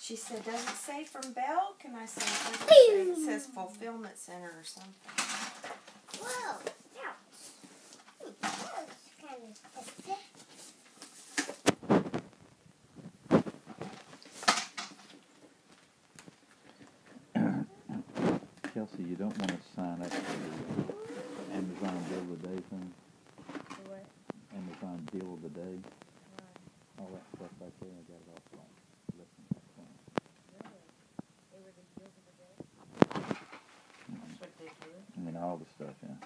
She said, does it say from Belk? And I said, it says Fulfillment Center or something. Whoa. That was kind of sticky. Kelsey, you don't want to sign up for the Amazon Deal of the Day thing? What? Amazon Deal of the Day. Why? All that stuff back there, I got it off like less than that. Really? They were the deals of the day? That's ridiculous. I mean, all the stuff, yeah.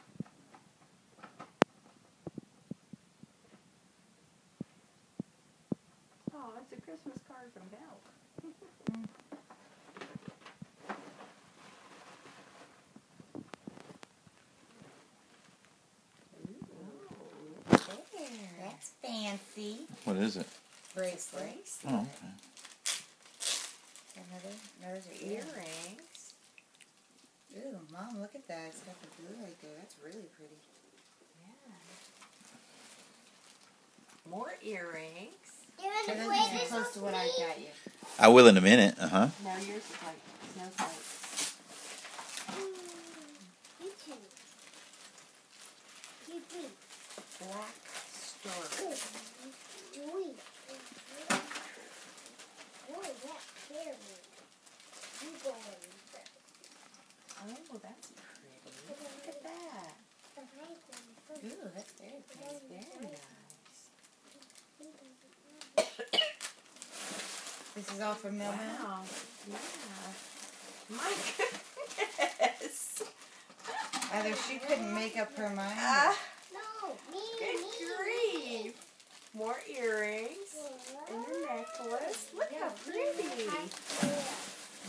Oh, it's a Christmas card from Belk. That's fancy. What is it? Bracelet. Oh, okay. Those are earrings. Ooh, Mom, look at that. It's got the blue right there. That's really pretty. Yeah. More earrings. So those are too close to what I got you. I will in a minute, uh-huh. No, yours is like snowflakes. You too. You too. Black Star. Boy, that scared me. You go in first. Oh, that's pretty. Look at that. Ooh, that's very pretty. Very nice. This is all from Mailman? Wow. Yeah. My goodness. Either she couldn't make up her mind. No, Good grief. More earrings and a necklace. Look how pretty.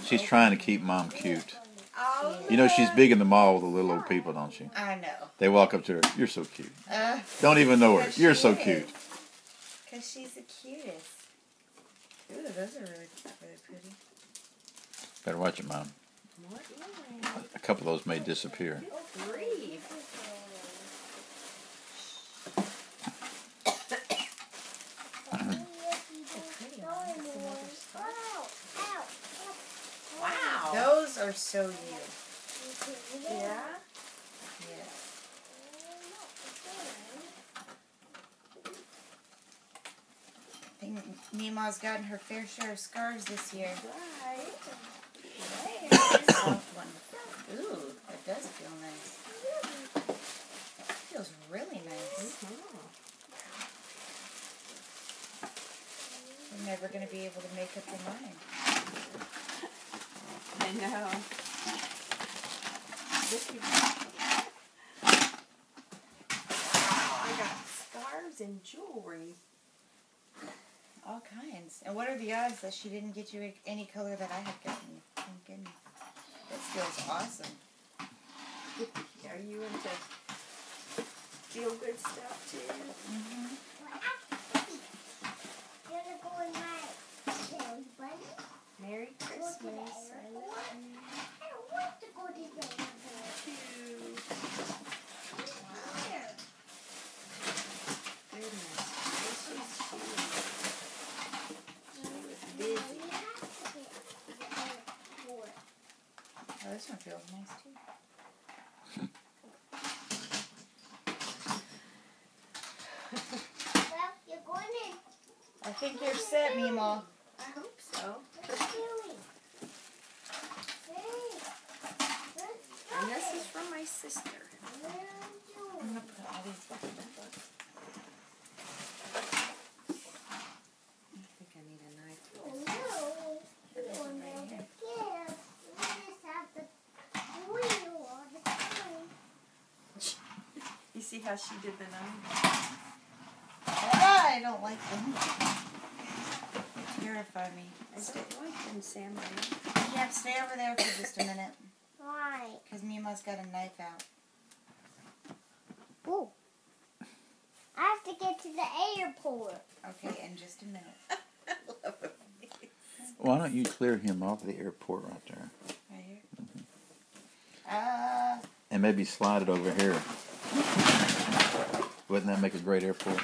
She's trying to keep Mom cute. Oh, You know she's big in the mall with the little old people, don't you? I know. They walk up to her, you're so cute. Don't even know her. You're so cute. Because she's the cutest. Ooh, those are really, really pretty. Better watch it, Mom. more earrings. A couple of those may disappear. Good grief. Wow. Those are so you. Yeah. Yeah. I think Mima's gotten her fair share of scarves this year. Right. Soft one. Ooh, that does feel nice. That feels really nice. You're never going to be able to make up your mind. I know. Wow, I got scarves and jewelry. All kinds. And what are the odds that she didn't get you any color that I had gotten you? Thank goodness. This feels awesome. Are you into feel good stuff too? Mm-hmm. Merry Christmas. Oh, this one feels nice too. I think you're set, Mima. I hope so. And this is from my sister. I'm going to put all these back in the box. I think I need a knife for this. You see how she did the knife? I don't like them. They terrify me. I don't like them, Sam. Yeah, stay over there for just a minute. Why? Because Mima's got a knife out. Ooh. I have to get to the airport. Okay, in just a minute. Why don't you clear him off the airport right there? Right here? And maybe slide it over here. Wouldn't that make a great airport?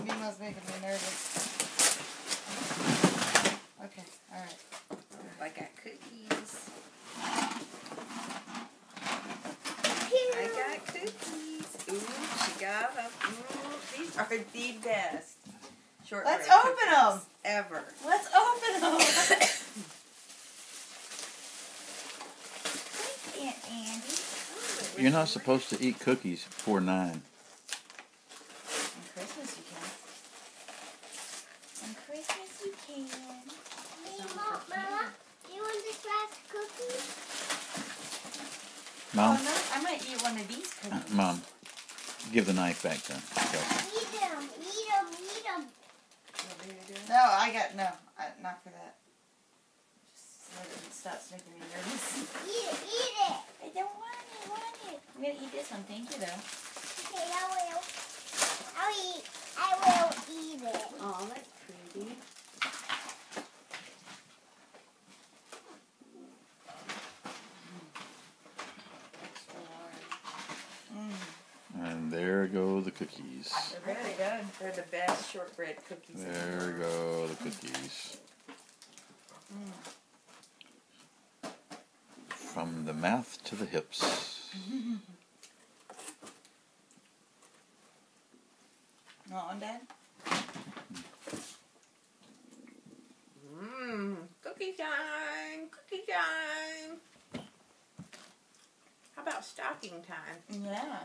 Mima's making me nervous. the best shortbread Let's open cookies 'em. ever. Let's open them. Thanks, Aunt Andy. You're not supposed to eat cookies before 9. On Christmas you can. On Christmas you can. Hey, Mama, do you want this last cookie? Mom, Oh no, I might eat one of these cookies. Mom, give the knife back to Kelsey. Eat them, eat them, eat them. You want me to do it? No, not for that. Just let it stop making me nervous. Eat it. I don't want it. I'm gonna eat this one. Thank you though. Okay, I will. I will eat it. Oh, that's pretty. And there go the cookies. They're really good. They're the best shortbread cookies in the There world. go the cookies. From the mouth to the hips. Want one, Dad? Mmm, cookie time, cookie time. How about stocking time? Yeah.